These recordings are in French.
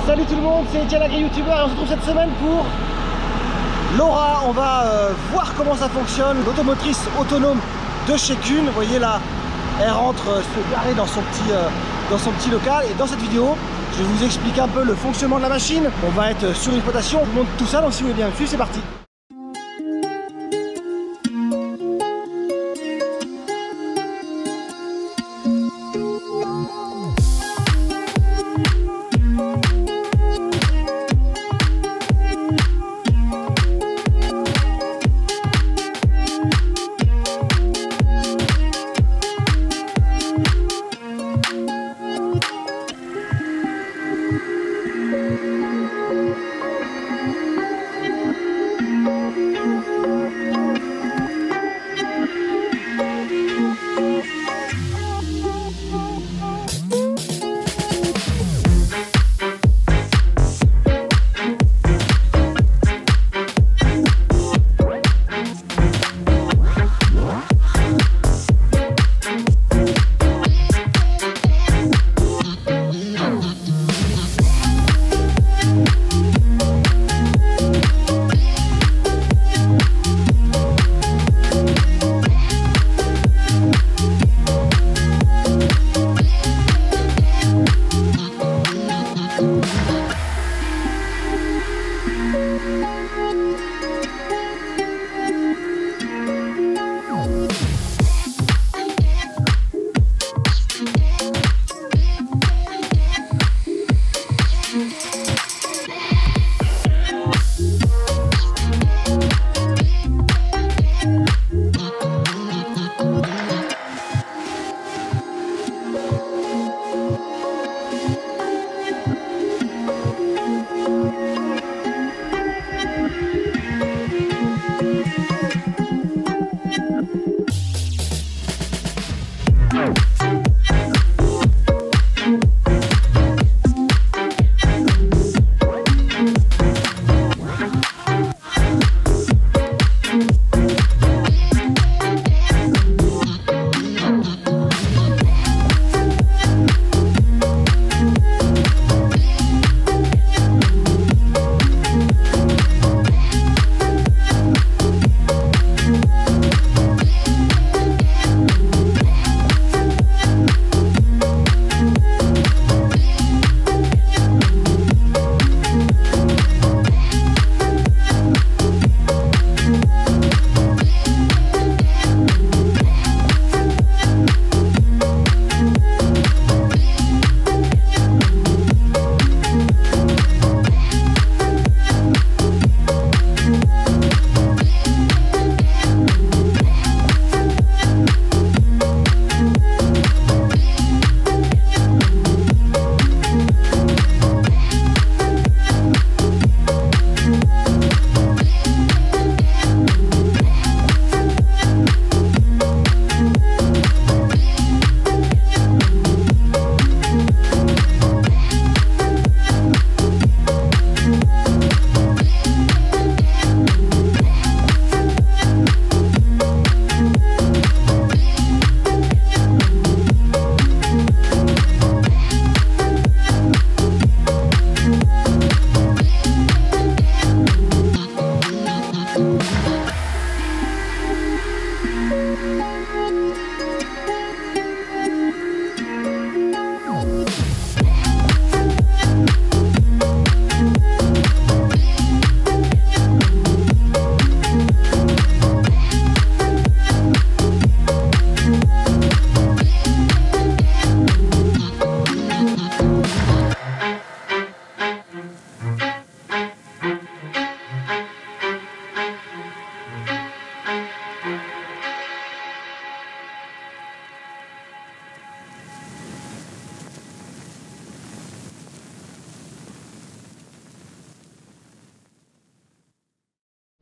Salut tout le monde, c'est Etienne Agri YouTuber et on se retrouve cette semaine pour l'Ora. On va voir comment ça fonctionne, l'automotrice autonome de chez Kuhn. Vous voyez là, elle rentre se garer dans son petit local et dans cette vidéo, je vais vous expliquer un peu le fonctionnement de la machine. On va être sur une exploitation, on vous montre tout ça, donc si vous voulez bien me suivre, c'est parti.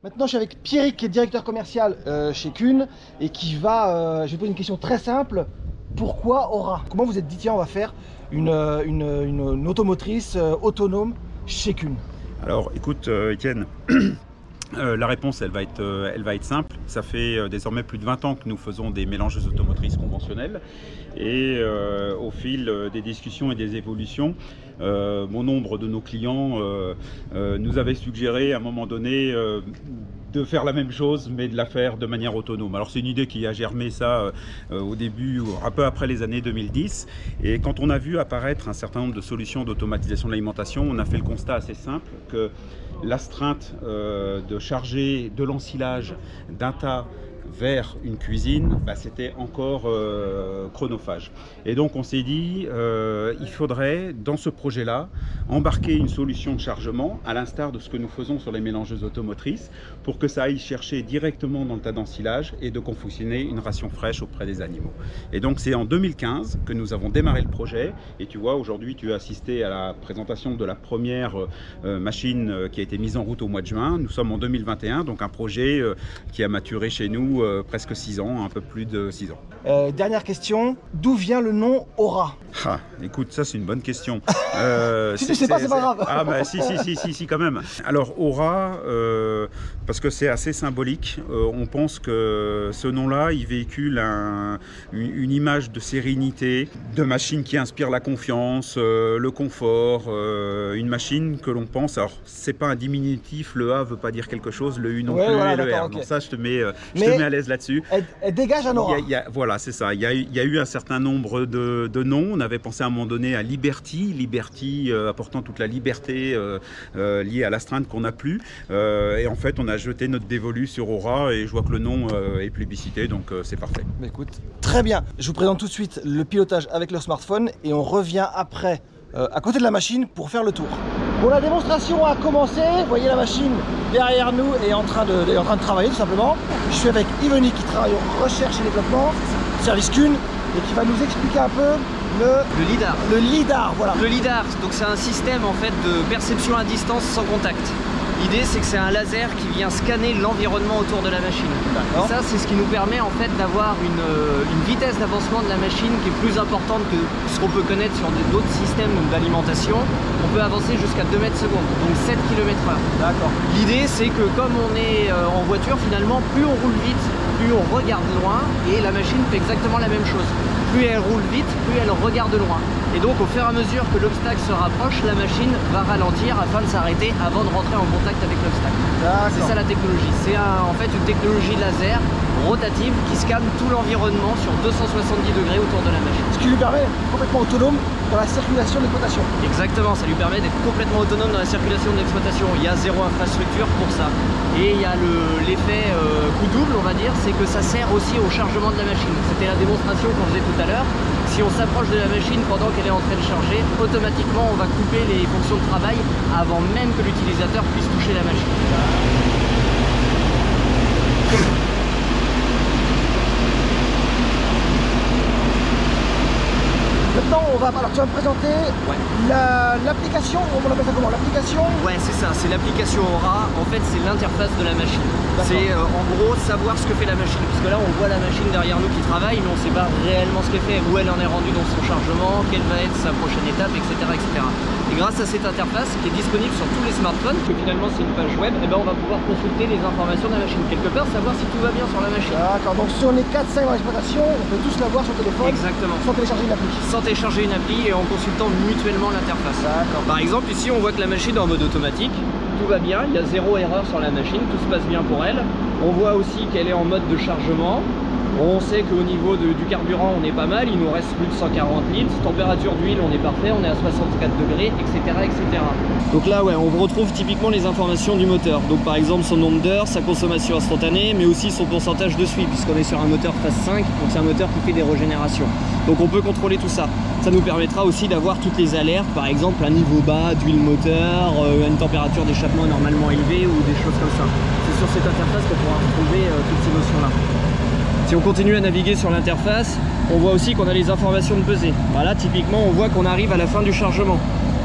Maintenant, je suis avec Pierrick, qui est directeur commercial chez Kuhn et qui va. Je vais poser une question très simple. Pourquoi Ora? Comment vous êtes dit, tiens, on va faire une automotrice autonome chez Kuhn? Alors, écoute, Etienne, La réponse, elle va être simple. Ça fait désormais plus de 20 ans que nous faisons des mélanges automotrices conventionnels. Et au fil des discussions et des évolutions, bon nombre de nos clients nous avaient suggéré à un moment donné de faire la même chose, mais de la faire de manière autonome. Alors c'est une idée qui a germé ça au début, un peu après les années 2010. Et quand on a vu apparaître un certain nombre de solutions d'automatisation de l'alimentation, on a fait le constat assez simple que l'astreinte de charger de l'ensilage d'un tas vers une cuisine, c'était encore chronophage. Et donc on s'est dit, il faudrait dans ce projet-là embarquer une solution de chargement, à l'instar de ce que nous faisons sur les mélangeuses automotrices, pour que ça aille chercher directement dans le tas d'ensilage et de confectionner une ration fraîche auprès des animaux. Et donc c'est en 2015 que nous avons démarré le projet. Et tu vois, aujourd'hui tu as assisté à la présentation de la première machine qui a été mise en route au mois de juin. Nous sommes en 2021, donc un projet qui a maturé chez nous presque 6 ans, un peu plus de 6 ans. Dernière question, d'où vient le nom Aura? Écoute, ça c'est une bonne question. Si tu sais pas, c'est pas grave. Ah bah si quand même. Alors Aura, parce que c'est assez symbolique, on pense que ce nom-là, il véhicule une image de sérénité, de machine qui inspire la confiance, le confort, une machine que l'on pense, alors c'est pas un diminutif, le A veut pas dire quelque chose, le U non plus, voilà, et le R. Okay. Donc ça je te mets à l'aise là-dessus. Elle dégage un aura. Voilà, c'est ça. Il y a eu un certain nombre de noms. On avait pensé à un moment donné à Liberty apportant toute la liberté liée à l'astreinte qu'on n'a plus. Et en fait, on a jeté notre dévolu sur Aura et je vois que le nom est plébiscité, donc c'est parfait. Mais écoute, très bien. Je vous présente tout de suite le pilotage avec le smartphone et on revient après à côté de la machine pour faire le tour. Bon, la démonstration a commencé. Vous voyez la machine derrière nous est en train de travailler tout simplement. Je suis avec Yvonne qui travaille en recherche et développement, service Kuhn, et qui va nous expliquer un peu le LIDAR. Le LIDAR, voilà. Le LIDAR, donc c'est un système en fait de perception à distance sans contact. L'idée c'est que c'est un laser qui vient scanner l'environnement autour de la machine. Et ça c'est ce qui nous permet en fait d'avoir une vitesse d'avancement de la machine qui est plus importante que ce qu'on peut connaître sur d'autres systèmes d'alimentation. On peut avancer jusqu'à 2 mètres secondes, donc 7 km/h. D'accord. L'idée c'est que comme on est en voiture finalement, plus on roule vite, plus on regarde loin et la machine fait exactement la même chose. Plus elle roule vite, plus elle regarde loin. Et donc au fur et à mesure que l'obstacle se rapproche, la machine va ralentir afin de s'arrêter avant de rentrer en contact avec l'obstacle. C'est ça la technologie. C'est en fait une technologie laser rotative qui scanne tout l'environnement sur 270 degrés autour de la machine. Ce qui lui permet d'être complètement autonome dans la circulation de l'exploitation. Exactement, ça lui permet d'être complètement autonome dans la circulation de l'exploitation. Il y a zéro infrastructure pour ça. Et il y a l'effet coup double, on va dire, c'est que ça sert aussi au chargement de la machine. C'était la démonstration qu'on faisait tout à l'heure. Si on s'approche de la machine pendant qu'elle est en train de charger, automatiquement on va couper les fonctions de travail avant même que l'utilisateur puisse toucher la machine. Maintenant, alors tu vas me présenter l'application, on appelle ça comment? L'application? Ouais, c'est ça, c'est l'application Aura. En fait, c'est l'interface de la machine. C'est en gros savoir ce que fait la machine. Parce que là, on voit la machine derrière nous qui travaille, mais on ne sait pas réellement ce qu'elle fait, où elle en est rendue dans son chargement, quelle va être sa prochaine étape, etc. etc. Et grâce à cette interface qui est disponible sur tous les smartphones, que finalement c'est une page web, et on va pouvoir consulter les informations de la machine. Quelque part, savoir si tout va bien sur la machine. D'accord, donc si on est 4-5 dans l'exploitation, on peut tous l'avoir sur le téléphone. Exactement. Sans télécharger une appli. Sans télécharger une appli et en consultant mutuellement l'interface. Par exemple, ici on voit que la machine est en mode automatique. Tout va bien, il y a zéro erreur sur la machine, tout se passe bien pour elle. On voit aussi qu'elle est en mode de chargement. On sait qu'au niveau du carburant on est pas mal, il nous reste plus de 140 litres, température d'huile on est parfait, on est à 64 degrés, etc. etc. Donc là ouais, on retrouve typiquement les informations du moteur. Donc par exemple son nombre d'heures, sa consommation instantanée, mais aussi son pourcentage de suie, puisqu'on est sur un moteur phase 5, donc c'est un moteur qui fait des régénérations. Donc on peut contrôler tout ça. Ça nous permettra aussi d'avoir toutes les alertes, par exemple un niveau bas d'huile moteur, une température d'échappement normalement élevée ou des choses comme ça. C'est sur cette interface qu'on pourra retrouver toutes ces notions-là. Si on continue à naviguer sur l'interface, on voit aussi qu'on a les informations de pesée. Voilà, typiquement, on voit qu'on arrive à la fin du chargement.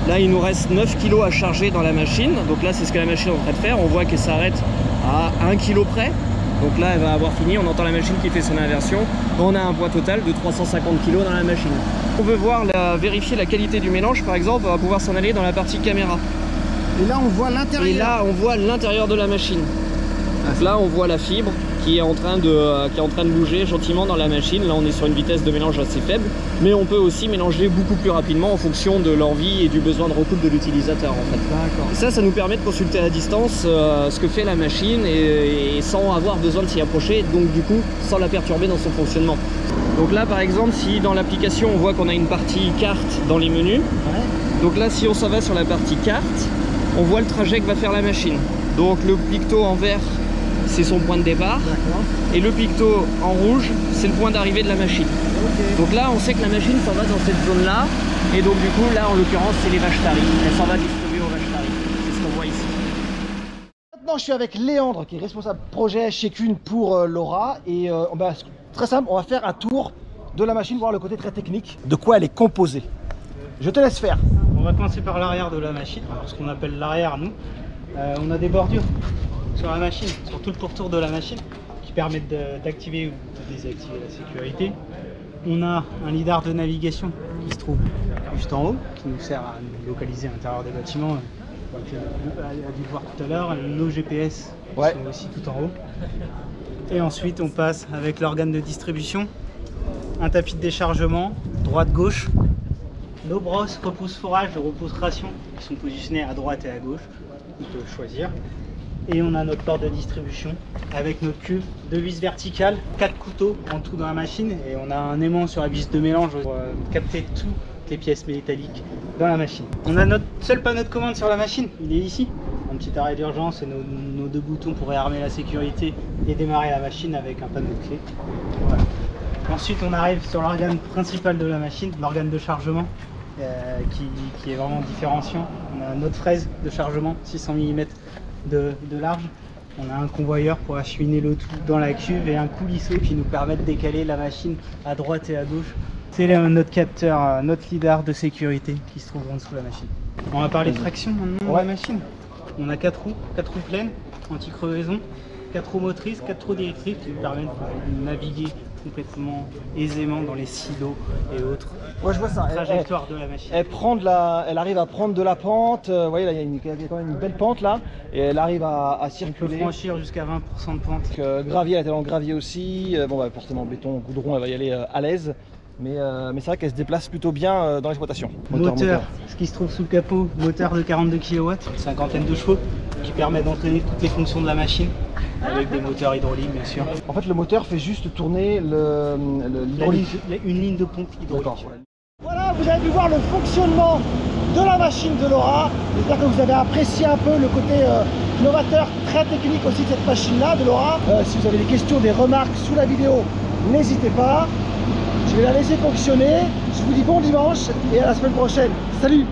Là, il nous reste 9 kg à charger dans la machine. Donc là, c'est ce que la machine est en train de faire. On voit qu'elle s'arrête à 1 kg près. Donc là, elle va avoir fini. On entend la machine qui fait son inversion. On a un poids total de 350 kg dans la machine. On veut voir vérifier la qualité du mélange, par exemple, on va pouvoir s'en aller dans la partie caméra. Et là, on voit l'intérieur. Et là, on voit l'intérieur de la machine. Donc là on voit la fibre qui est en train de bouger gentiment dans la machine. Là on est sur une vitesse de mélange assez faible, mais on peut aussi mélanger beaucoup plus rapidement en fonction de l'envie et du besoin de recoupe de l'utilisateur en fait. D'accord. Ça nous permet de consulter à distance ce que fait la machine et sans avoir besoin de s'y approcher, donc du coup sans la perturber dans son fonctionnement. Donc là par exemple, si dans l'application on voit qu'on a une partie carte dans les menus, donc là si on s'en va sur la partie carte, on voit le trajet que va faire la machine. Donc le picto en vert, c'est son point de départ, et le picto en rouge, c'est le point d'arrivée de la machine. Donc là on sait que la machine s'en va dans cette zone là, et donc du coup là en l'occurrence c'est les vaches taries, elle s'en va distribuer aux vaches taries, c'est ce qu'on voit ici. Maintenant je suis avec Léandre qui est responsable projet chez Kuhn pour Laura, et très simple, on va faire un tour de la machine, voir le côté très technique, de quoi elle est composée. Je te laisse faire. On va commencer par l'arrière de la machine, alors ce qu'on appelle l'arrière nous. On a des bordures sur la machine, sur tout le pourtour de la machine, qui permettent d'activer ou de désactiver la sécurité. On a un lidar de navigation qui se trouve juste en haut, qui nous sert à nous localiser à l'intérieur des bâtiments. Tu as dû le voir tout à l'heure, nos GPS sont aussi tout en haut. Et ensuite on passe avec l'organe de distribution, un tapis de déchargement, droite-gauche, nos brosses repousse-forage de repousse-ration qui sont positionnées à droite et à gauche, on peut choisir. Et on a notre porte de distribution avec notre cuve de vis verticale, 4 couteaux en tout dans la machine, et on a un aimant sur la vis de mélange pour capter toutes les pièces métalliques dans la machine. On a notre seul panneau de commande sur la machine, il est ici. Un petit arrêt d'urgence et nos deux boutons pour réarmer la sécurité et démarrer la machine avec un panneau de clé. Voilà. Ensuite on arrive sur l'organe principal de la machine, l'organe de chargement qui est vraiment différenciant. On a notre fraise de chargement 600 mm de large. On a un convoyeur pour acheminer le tout dans la cuve et un coulisseau qui nous permet de décaler la machine à droite et à gauche. C'est notre capteur, notre lidar de sécurité qui se trouve en dessous de la machine. On va parler de traction maintenant de la machine. On a 4 roues pleines, anti-crevaison, 4 roues motrices, 4 roues directrices qui nous permettent de naviguer complètement aisément dans les silos et autres trajectoires de la machine. Elle arrive à prendre de la pente, vous voyez là il y a quand même une belle pente là, et elle arrive à circuler. On peut franchir jusqu'à 20% de pente. Gravier, elle est en gravier aussi, forcément béton, goudron, elle va y aller à l'aise. Mais c'est vrai qu'elle se déplace plutôt bien dans l'exploitation. Moteur, ce qui se trouve sous le capot, moteur de 42 kW, une cinquantaine de chevaux, qui permet d'entraîner toutes les fonctions de la machine, avec des moteurs hydrauliques bien sûr. En fait le moteur fait juste tourner l'hydraulique. Une ligne de pompe hydraulique. Voilà, vous avez pu voir le fonctionnement de la machine de Laura. J'espère que vous avez apprécié un peu le côté novateur, très technique aussi de cette machine là de Laura. Si vous avez des questions, des remarques sous la vidéo, n'hésitez pas. Je vais la laisser fonctionner. Je vous dis bon dimanche et à la semaine prochaine. Salut!